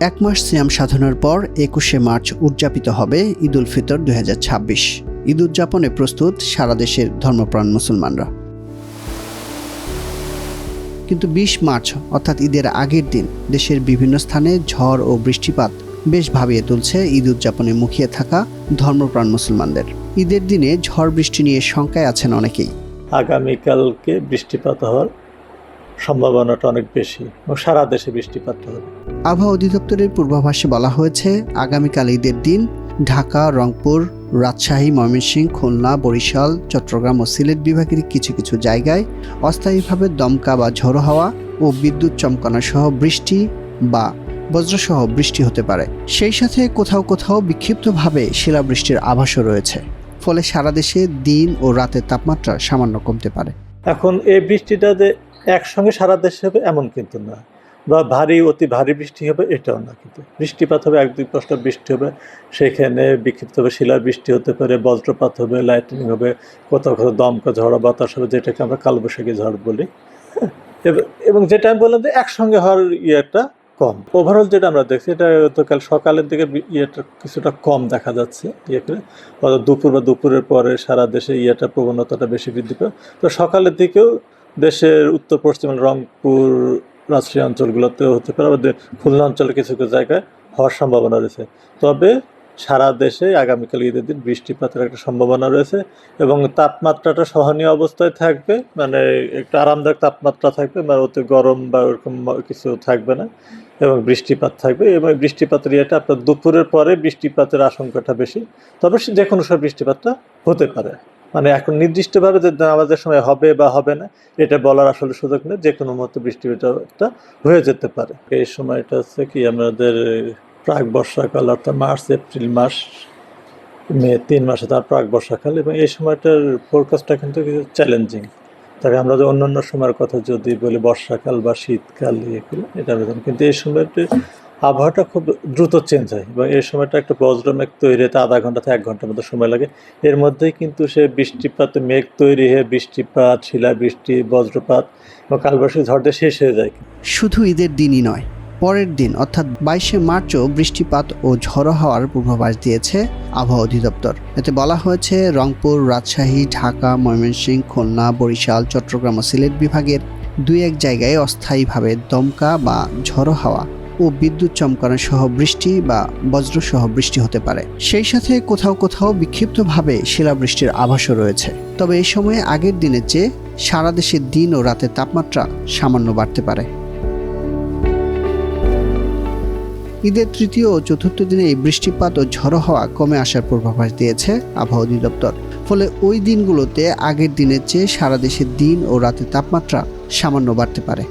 এক মাস সিয়াম সাধনার পর ২১শে মার্চ উদযাপিত হবে ঈদ উল ফিতর ২০২৬। ঈদ উদযাপনে প্রস্তুত সারা দেশের ধর্মপ্রাণ মুসলমানরা। কিন্তু ২০ মার্চ অর্থাৎ ঈদের আগের দিন দেশের বিভিন্ন স্থানে ঝড় ও বৃষ্টিপাত বেশ ভাবিয়ে তুলছে ঈদ উদযাপনে মুখিয়ে থাকা ধর্মপ্রাণ মুসলমানদের। ঈদের দিনে ঝড় বৃষ্টি নিয়ে শঙ্কায় আছেন অনেকেই। আগামীকালকে বৃষ্টিপাত হওয়ার সম্ভাবনাটা অনেক বেশি এবং সারা দেশে বৃষ্টিপাত হবে। আবহাওয়া অধিদপ্তরের পূর্বাভাসে বলা হয়েছে, আগামীকাল ঈদের দিন ঢাকা, রংপুর, রাজশাহী, ময়মনসিংহ, খুলনা, বরিশাল, চট্টগ্রাম ও সিলেট বিভাগের কিছু কিছু জায়গায় অস্থায়ীভাবে দমকা বা ঝোড়ো হাওয়া ও বিদ্যুৎ চমকানো সহ বৃষ্টি বা বজ্রসহ বৃষ্টি হতে পারে। সেই সাথে কোথাও কোথাও বিক্ষিপ্তভাবে শিলাবৃষ্টির আভাসও রয়েছে। ফলে সারা দেশে দিন ও রাতের তাপমাত্রা সামান্য কমতে পারে। এখন এই বৃষ্টিটা যে একসঙ্গে সারা দেশে হবে এমন কিন্তু না, বা অতি ভারী বৃষ্টি হবে এটাও না, কিন্তু বৃষ্টিপাত হবে, ১-২ বৃষ্টি হবে, সেখানে বিক্ষিপ্তভাবে শিলার বৃষ্টি হতে পারে, বজ্রপাত হবে, লাইটনিং হবে, কোথাও কোথাও দমকা ঝড় বাতাস হবে, যেটাকে আমরা কালবৈশাখী ঝড় বলি। এবং যেটা আমি বললাম যে একসঙ্গে হওয়ার ইয়েটা কম। ওভারঅল যেটা আমরা দেখছি, এটা তো কাল সকালের দিকে ইয়েটা কিছুটা কম দেখা যাচ্ছে, দুপুর বা দুপুরের পরে সারা দেশে প্রবণতাটা বেশি বৃদ্ধি পায়। তো সকালের দিকেও দেশের উত্তর পশ্চিম রংপুর, রাজশাহী অঞ্চলগুলোতেও হতে পারে, আমাদের খুলনা অঞ্চলে কিছু কিছু জায়গায় হওয়ার সম্ভাবনা রয়েছে। তবে সারা দেশে আগামীকাল ঈদের দিন বৃষ্টিপাতের একটা সম্ভাবনা রয়েছে এবং তাপমাত্রাটা সহনীয় অবস্থায় থাকবে, মানে একটু আরামদায়ক তাপমাত্রা থাকবে, মানে অতি গরম বা ওরকম কিছু থাকবে না, এবং বৃষ্টিপাত থাকবে। এবং বৃষ্টিপাতের আপনার দুপুরের পরে বৃষ্টিপাতের আশঙ্কাটা বেশি, তবে যে কোনো সময় বৃষ্টিপাতটা হতে পারে। মানে এখন নির্দিষ্টভাবে যে নামাজের সময় হবে বা হবে না এটা বলার আসলে সুযোগ নেই, যে কোনো মুহূর্তে বৃষ্টিপাতটা হয়ে যেতে পারে। এই সময়টা হচ্ছে কি আমাদের প্রাক বর্ষাকাল, অর্থাৎ মার্চ, এপ্রিল মাস, মে ৩ মাসে তার প্রাক বর্ষাকাল, এবং এই সময়টার ফোরকাস্টটা কিন্তু চ্যালেঞ্জিং। তবে আমরা যে অন্যান্য সময়ের কথা যদি বলি, বর্ষাকাল বা শীতকাল, এটা কিন্তু এই সময়টা আবহাওয়াটা খুব দ্রুত চেঞ্জ হয় এবং এই সময়টা একটা বজ্রমেঘ তৈরি হতে ০.৫ ঘন্টা থেকে ১ ঘন্টার মতো সময় লাগে। এর মধ্যেই কিন্তু সে বৃষ্টিপাত, মেঘ তৈরি হয়ে বৃষ্টিপাত, শিলাবৃষ্টি, বজ্রপাত এবং কালবৈশাখী ঝড় দিয়ে শেষ হয়ে যায়। শুধু ঈদের দিনই নয়, পরের দিন অর্থাৎ ২২শে মার্চও বৃষ্টিপাত ও ঝড়ো হওয়ার পূর্বাভাস দিয়েছে আবহাওয়া অধিদপ্তর। এতে বলা হয়েছে, রংপুর, রাজশাহী, ঢাকা, ময়মনসিংহ, খুলনা, বরিশাল, চট্টগ্রাম ও সিলেট বিভাগের ২-১ জায়গায় অস্থায়ীভাবে দমকা বা ঝড়ো হাওয়া ও বিদ্যুৎ চমকানো সহ বৃষ্টি বা বজ্রসহ বৃষ্টি হতে পারে। সেই সাথে কোথাও কোথাও বিক্ষিপ্তভাবে শিলাবৃষ্টির আভাসও রয়েছে। তবে এই সময়ে আগের দিনের চেয়ে সারা দেশে দিন ও রাতের তাপমাত্রা সামান্য বাড়তে পারে। ঈদের তৃতীয় ও চতুর্থ দিনে এই বৃষ্টিপাত ও ঝড়ো হওয়া কমে আসার পূর্বাভাস দিয়েছে আবহাওয়া অধিদপ্তর। ফলে ওই দিনগুলোতে আগের দিনের চেয়ে সারা দেশে দিন ও রাতের তাপমাত্রা সামান্য বাড়তে পারে।